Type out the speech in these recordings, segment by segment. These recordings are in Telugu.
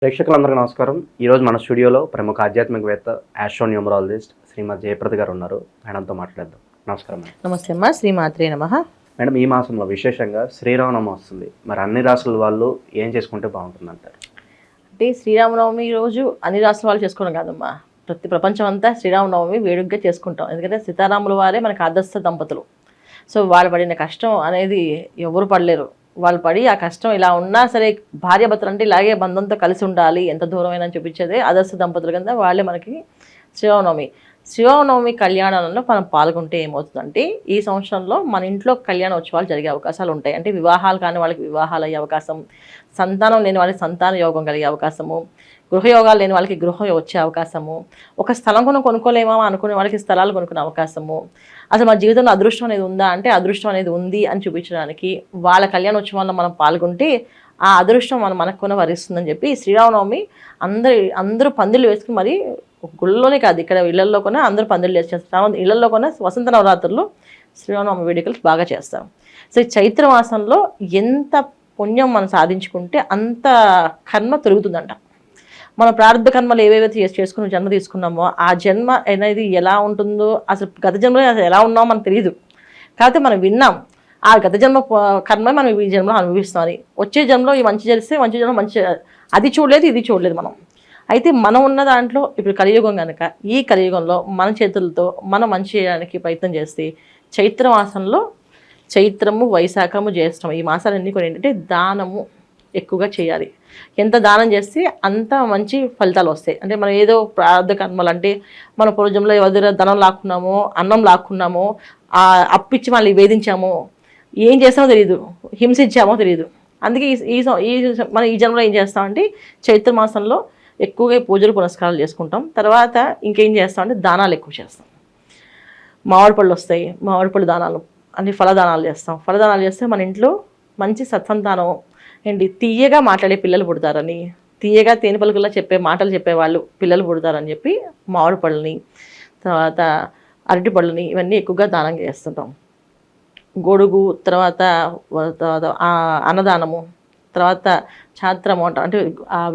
ప్రేక్షకులందరికీ నమస్కారం. ఈరోజు మన స్టూడియోలో ప్రముఖ ఆధ్యాత్మికవేత్త, ఆస్ట్రోన్యూమరాలజిస్ట్ శ్రీమతి జయప్రద గారు ఉన్నారు. మేడంతో మాట్లాడదాం. నమస్కారం మేడం. నమస్తే అమ్మా. శ్రీమాత్రే నమః. మేడం, ఈ మాసంలో విశేషంగా శ్రీరామనవమి వస్తుంది. మరి అన్ని రాసుల వాళ్ళు ఏం చేసుకుంటే బాగుంటుంది అంటారు? అంటే శ్రీరామనవమి రోజు అన్ని రాష్ట్రాల వాళ్ళు చేసుకోవడం కాదమ్మా, ప్రపంచం అంతా శ్రీరామనవమి వేడుకగా చేసుకుంటాం. ఎందుకంటే సీతారాముల వారే మనకు ఆదర్శ దంపతులు. సో వాళ్ళు పడిన కష్టం అనేది ఎవరు పడలేరు. వాళ్ళు పడి ఆ కష్టం ఇలా ఉన్నా సరే భార్యాభర్తలు అంటే ఇలాగే బంధంతో కలిసి ఉండాలి, ఎంత దూరమైనా చూపించేదే ఆదర్శ దంపతులు కింద వాళ్ళే మనకి శ్రీరామనవమి కళ్యాణంలో మనం పాల్గొంటే ఏమవుతుందంటే ఈ సంవత్సరంలో మన ఇంట్లో కళ్యాణోత్సవాలు జరిగే అవకాశాలు ఉంటాయి. అంటే వివాహాలు కాని వాళ్ళకి వివాహాలు అయ్యే అవకాశం, సంతానం లేని వాళ్ళకి సంతాన యోగం కలిగే అవకాశము, గృహయోగాలు లేని వాళ్ళకి గృహం వచ్చే అవకాశము, ఒక స్థలం కొనుక్కోలేమా అనుకునే వాళ్ళకి స్థలాలు కొనుక్కునే అవకాశము. అసలు మన జీవితంలో అదృష్టం అనేది ఉందా అంటే అదృష్టం అనేది ఉంది అని చూపించడానికి వాళ్ళ కళ్యాణోత్సవాల్లో మనం పాల్గొంటే ఆ అదృష్టం మనకు కూడా వరిస్తుందని చెప్పి శ్రీరామనవమి అందరూ పందిళ్ళు వేసుకుని, మరి గుళ్ళలోనే కాదు ఇక్కడ ఇళ్లలో కూడా అందరూ పందిళ్ళు వేసేస్తారు. ఇళ్లలో కూడా వసంత నవరాత్రులు శ్రీరామనవమి వేడుకలు బాగా చేస్తాం. సో ఈ చైత్ర మాసంలో ఎంత పుణ్యం మనం సాధించుకుంటే అంత కర్మ తొలుగుతుందంట. మన ప్రారంభ కర్మలు ఏవేవైతే చేసుకుని జన్మ తీసుకున్నామో ఆ జన్మ అనేది ఎలా ఉంటుందో, అసలు గత జన్మలో అసలు ఎలా ఉన్నామో మనకు తెలియదు. కాకపోతే మనం విన్నాం ఆ గత జన్మ కర్మ మనం ఈ జన్మలో అనుభవిస్తాం అని. వచ్చే జన్మలో ఈ మంచి చేస్తే మంచి జన్మ మంచి, అది చూడలేదు ఇది చూడలేదు మనం. అయితే మనం ఉన్న దాంట్లో ఇప్పుడు కలియుగం కనుక ఈ కలియుగంలో మన చేతులతో మనం మంచి చేయడానికి ప్రయత్నం చేస్తే చైత్ర మాసంలో చైత్రము, వైశాఖము, జ్యేష్ఠము ఈ మాసాలన్నీ కూడా ఏంటంటే దానము ఎక్కువగా చేయాలి. ఎంత దానం చేస్తే అంత మంచి ఫలితాలు వస్తాయి. అంటే మనం ఏదో ప్రారంభ కర్మలు అంటే మన పూర్వజంలో ఎవరి దగ్గర ధనం లాక్కున్నామో, అన్నం లాక్కున్నామో, అప్పిచ్చి మళ్ళీ వేధించామో, ఏం చేస్తామో తెలియదు, హింసించామో తెలియదు. అందుకే మనం ఈ జన్మలో ఏం చేస్తామంటే చైత్ర మాసంలో ఎక్కువగా పూజలు పునస్కారాలు చేసుకుంటాం. తర్వాత ఇంకేం చేస్తామంటే దానాలు ఎక్కువ చేస్తాం. మామిడి పళ్ళు వస్తాయి, మామిడి పళ్ళు దానాలు అంటే ఫలదానాలు చేస్తాం. ఫలదానాలు చేస్తే మన ఇంట్లో మంచి సత్సంతానం ఏంటి, తీయగా మాట్లాడే పిల్లలు పుడతారని, తీయగా తేనె పలుకుల్లో చెప్పే మాటలు చెప్పేవాళ్ళు పిల్లలు పుడతారని చెప్పి మామిడి పళ్ళని, తర్వాత అరటి పళ్ళని ఇవన్నీ ఎక్కువగా దానం చేస్తుంటాం. గొడుగు, తర్వాత అన్నదానము, తర్వాత ఛాత్రము అంటే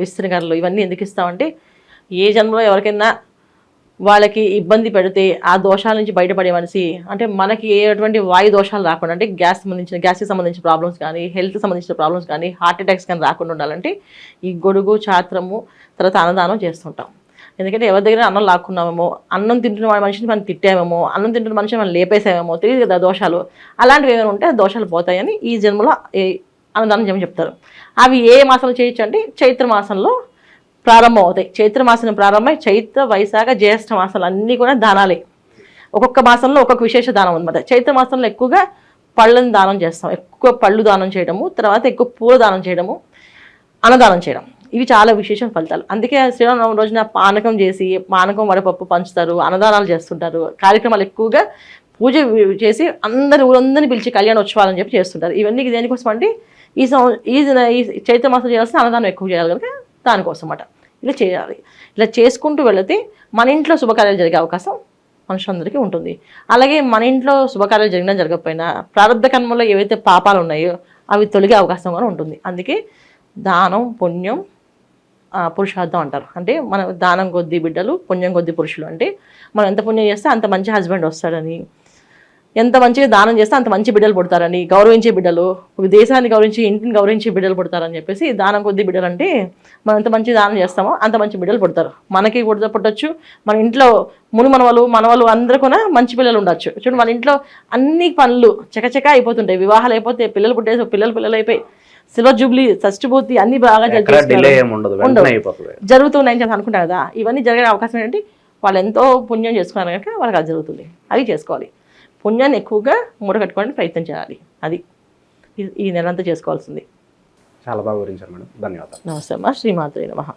విస్తృణగరలు ఇవన్నీ ఎందుకు ఇస్తామంటే ఏ జన్మలో ఎవరికైనా వాళ్ళకి ఇబ్బంది పెడితే ఆ దోషాల నుంచి బయటపడే మనిషి, అంటే మనకి ఎటువంటి వాయు దోషాలు రాకుండా, అంటే గ్యాస్కి సంబంధించిన ప్రాబ్లమ్స్ కానీ, హెల్త్కి సంబంధించిన ప్రాబ్లమ్స్ కానీ, హార్ట్ అటాక్స్ కానీ రాకుండా ఉండాలంటే ఈ గొడుగు, ఛాత్రము, తర్వాత అన్నదానం చేస్తుంటాం. ఎందుకంటే ఎవరి దగ్గర అన్నం లాక్కున్నామేమో, అన్నం తింటున్న మనిషిని మనం తిట్టామేమో, అన్నం తింటున్న మనిషిని మనం లేపేసామేమో తెలియదు కదా దోషాలు. అలాంటివి ఏమైనా ఉంటే దోషాలు పోతాయని ఈ జన్మలో అన్నదానం చేయమని చెప్తారు. అవి ఏ మాసంలో చేయొచ్చు అంటే చైత్ర మాసంలో ప్రారంభం అవుతాయి. చైత్ర మాసం ప్రారంభమై చైత్ర, వైశాఖ, జ్యేష్ఠ మాసాలు అన్నీ కూడా దానాలే. ఒక్కొక్క మాసంలో ఒక్కొక్క విశేష దానం అనమాట. చైత్ర మాసంలో ఎక్కువగా పళ్ళని దానం చేస్తాం, ఎక్కువ పళ్ళు దానం చేయడము, తర్వాత ఎక్కువ పూల దానం చేయడము, అన్నదానం చేయడం, ఇవి చాలా విశేష ఫలితాలు. అందుకే శ్రీరామనవమి రోజున పానకం చేసి, పానకం వడపప్పు పంచుతారు, అన్నదానాలు చేస్తుంటారు, కార్యక్రమాలు ఎక్కువగా పూజ చేసి ఊరందరినీ పిలిచి కళ్యాణోత్సవాలని చెప్పి చేస్తుంటారు. ఇవన్నీ దేనికోసం అంటే ఈ చైత్ర మాసం చేయాల్సిన అన్నదానం ఎక్కువ చేయాలి కనుక దానికోసం అన్నమాట. ఇలా చేయాలి. ఇలా చేసుకుంటూ వెళితే మన ఇంట్లో శుభకార్యాలు జరిగే అవకాశం మనుషులందరికీ ఉంటుంది. అలాగే మన ఇంట్లో శుభకార్యాలు జరిగినా జరగకపోయినా ప్రారంభ కర్మలో ఏవైతే పాపాలు ఉన్నాయో అవి తొలగే అవకాశం కూడా ఉంటుంది. అందుకే దానం, పుణ్యం, పురుషార్థం అంటారు. అంటే మన దానం కొద్ది బిడ్డలు, పుణ్యం కొద్ది పురుషులు. అంటే మనం ఎంత పుణ్యం చేస్తే అంత మంచి హస్బెండ్ వస్తాడని, ఎంత మంచిగా దానం చేస్తే అంత మంచి బిడ్డలు పుడతారని, గౌరవించే బిడ్డలు, దేశాన్ని గౌరవించి ఇంటిని గౌరవించే బిడ్డలు పుడతారని చెప్పేసి దానం కొద్ది బిడ్డలు అంటే మనం ఎంత మంచి దానం చేస్తామో అంత మంచి బిడ్డలు పుడతారు. మనకి పుట్టచ్చు, మన ఇంట్లో మనవలు అందరూ కూడా మంచి పిల్లలు ఉండొచ్చు. చూడండి, మన ఇంట్లో అన్ని పనులు చకచకా అయిపోతుంటాయి. వివాహాలు అయిపోతే పిల్లలు పుట్టేసి పిల్లలు అయిపోయి సిల్వర్ జూబ్లీ, షష్ఠపూర్తి అన్ని బాగా జరుగుతున్నాయని అనుకుంటారు కదా. ఇవన్నీ జరిగే అవకాశం ఏంటంటే వాళ్ళు ఎంతో పుణ్యం చేసుకున్నారు కనుక వాళ్ళకి అది జరుగుతుంది. అది చేసుకోవాలి. పుణ్యాన్ని ఎక్కువగా మూడగట్టుకోవడానికి ప్రయత్నం చేయాలి. అది ఈ నెలంతా చేసుకోవాల్సింది. చాలా బాగా వివరించారు మేడం. ధన్యవాదాలు. నమస్తే అమ్మా. శ్రీమాత్రే నమః.